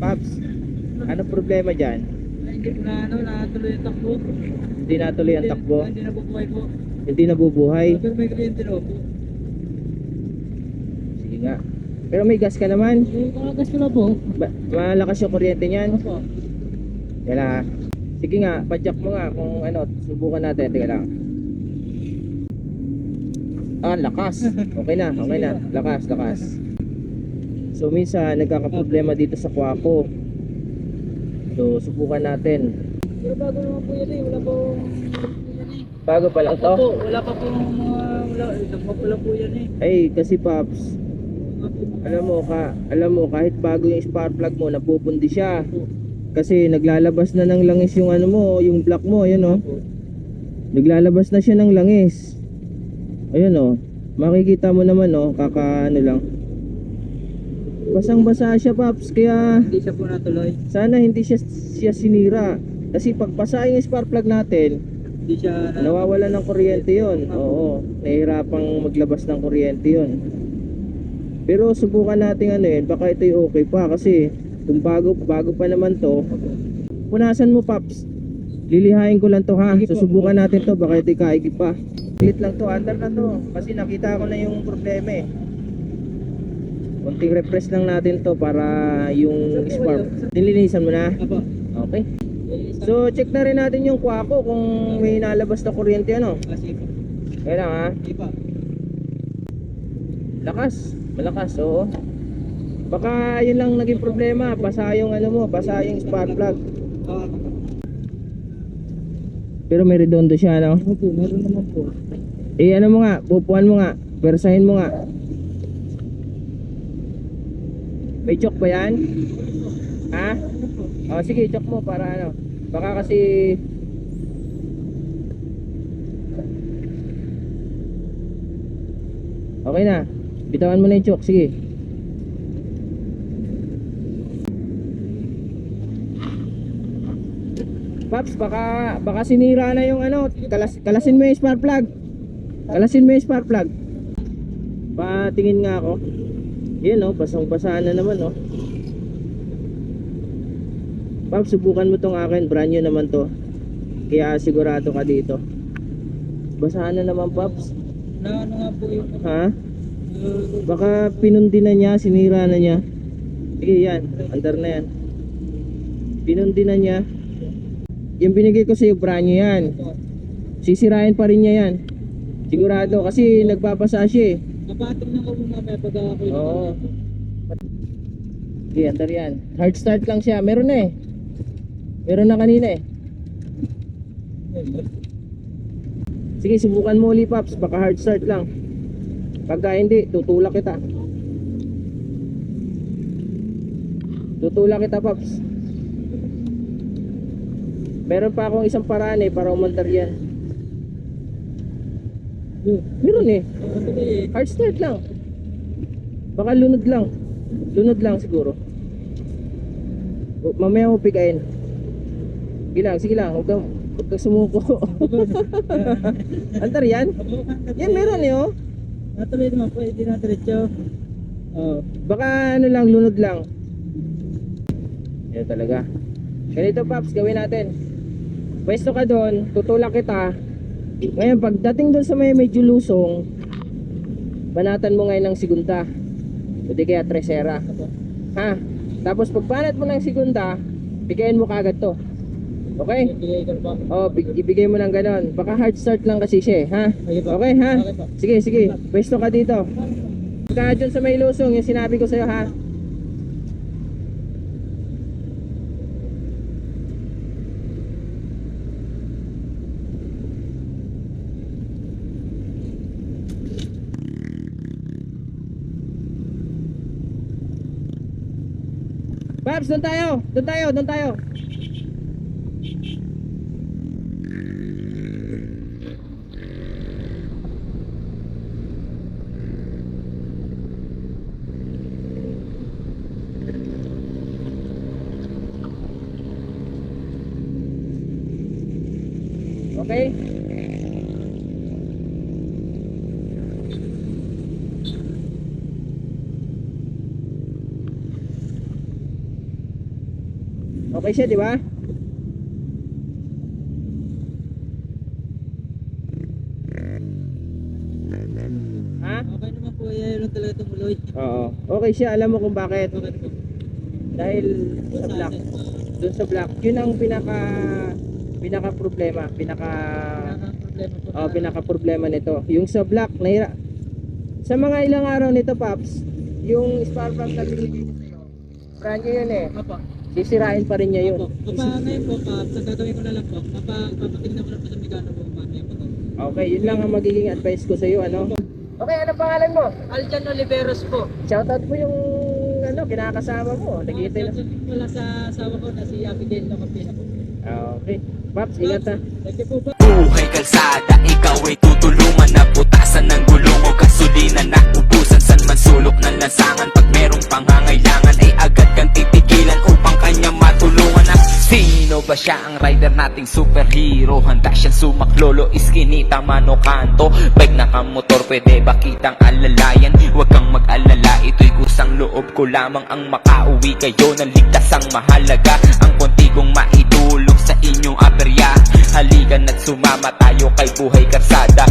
Paps, ano problema dyan? Hindi po na natuloy yung takbo. Hindi natuloy ang takbo? Hindi nabubuhay po. Hindi nabubuhay? Pero may kliyente raw po. Sige nga. Pero may gas ka naman. Kakagas ko na po. Malakas yung kuryente niyan. Opo. Kaya sige nga, pa-check mo nga kung ano, subukan natin. Teka lang. Lakas. Okay na. Lakas. So minsan nagkakaproblema dito sa Quaco. So subukan natin. Pero bago naman po yan eh. Wala po yan eh. Bago pa lang to? Opo, wala pa po mga isang pa pala po yan eh. Ay, kasi Paps, alam mo kahit bago yung spark plug mo, napupundi siya. Kasi naglalabas na ng langis yung ano mo, yung block mo, ayun oh. Naglalabas na siya ng langis. Ayun oh. Makikita mo naman oh, kakaano lang. Basang-basa siya, Paps, kaya Hindi siya po natuloy. sana hindi siya sinira. Kasi pag basa yung spark plug natin, Hindi siya nawawala ng kuryente yon. Oo, nahihirapang maglabas ng kuryente yon. Pero subukan natin ano yun, baka ito'y okay pa. Kasi kung bago pa naman to, punasan mo, Paps. Lilihain ko lang to ha. Susubukan natin to, baka ito'y kaigip pa. Lit lang to, under na to. Kasi nakita ko na yung problema eh. Konting refresh lang natin to para yung spark. Nilinisan mo na? Apo. Okay. So check na rin natin yung Quaco kung may nalabas na kuryente ano. Kasi po. Kaya lang ha. Hindi pa. Malakas oo. Baka yun lang naging problema, basa yung ano mo, basa yung spark plug. Pero may redondo siya no. Opo, meron naman po. Ano mo nga, pupuan mo nga, persahin mo nga. May choke ba yan? Ha? Sige, choke mo para ano. Baka kasi okay na. Bitawan mo na yung choke, sige. Paps, baka sinira na yung ano, kalasin mo yung spark plug. Patingin nga ako. Yan oh, basang-basa na naman oh. Paps, subukan mo tong akin, brand new naman to. Kaya sigurado ka dito. Basahan na naman, Paps. Ano nga po yung Ha? Baka pinundi na niya, sinira na niya. Sige yan, under na yan. Pinundi na niya. Yung binigay ko sa iyo, brand new yan. Sisirain pa rin niya yan. Sigurado, kasi nagbabasa siya eh. Napating na ko mamaya pag ako yung Oo. Sige, under yan. Hard start lang siya, meron na eh. Meron na kanina eh. Sige, subukan mo ulit, Paps. Baka hard start lang. Pagka hindi, tutulak kita. Paps. Meron pa akong isang paraan eh, para umandar yan. Meron eh. Hard start lang. Baka lunod lang siguro. Mamaya mo pigain. Sige lang, huwag kang sumuko. Antar yan? Yan meron eh oh. Natuloy naman po, hindi na diretso. Baka ano lang, lunod lang. Yan talaga. Ganito, Paps, gawin natin. Pwesto ka doon, tutulak kita. Ngayon, pagdating doon sa may medyo lusong, banatan mo ngayon ng segunda. O di kaya tresera. Ha? Tapos pagbanat mo ng segunda, bigayin mo kagad to. Okay? Ibigay mo ng ganon. Baka hard start lang kasi siya, ha? Okay, ha? Sige. Pwesto ka dito. Pagka dyan sa may lusong, yung sinabi ko sa'yo, ha? Paps, doon tayo. Okay? Okay siya, di ba? Ha? Okay naman po, yun talaga tumuloy. Oo. Okay siya, alam mo kung bakit. Okay po. Dahil sa black. Doon sa black, yun ang pinaka problema, Problema po. pinaka problema nito. Yung sa black, sa mga ilang araw nito, Paps, yung spark plug na binigay ko sa'yo, brand new yun eh. Opo. Sisirain pa rin niya yun. Opo. Ngayon po, sa gagawin ko na lang po, papatingnan ko na po sa mekano po mamaya po to. Okay, yun lang ang magiging advice ko sa'yo, ano? Okay, ano pangalan mo? Aljan Oliveros po. Shoutout mo yung kinakasama mo. Nakita na. Wala sa asawa ko na si Abigail Locapina po. Okay. Paps, ingat ha. Thank you po ba? Buhay kalsada, ikaw ay tutulungan na butasan ng gulong o gasolina na ubusan. San man sulok ng lansangan, pag merong pangangailangan ay agad kang titigilan upang kanya matulungan na. Sino ba siya ang rider nating superhero? Handa siyang sumaklolo, iskinita, mano, kanto. Bike na kamotor, pwede ba kitang alalayan? Huwag kang mag-alala, ito'y kusang loob ko lamang ang makauwi kayo ng ligtas ang mahalaga. Ang konti kong maidulong sa inyong aperya. Halikan at sumama tayo kay buhay karsada.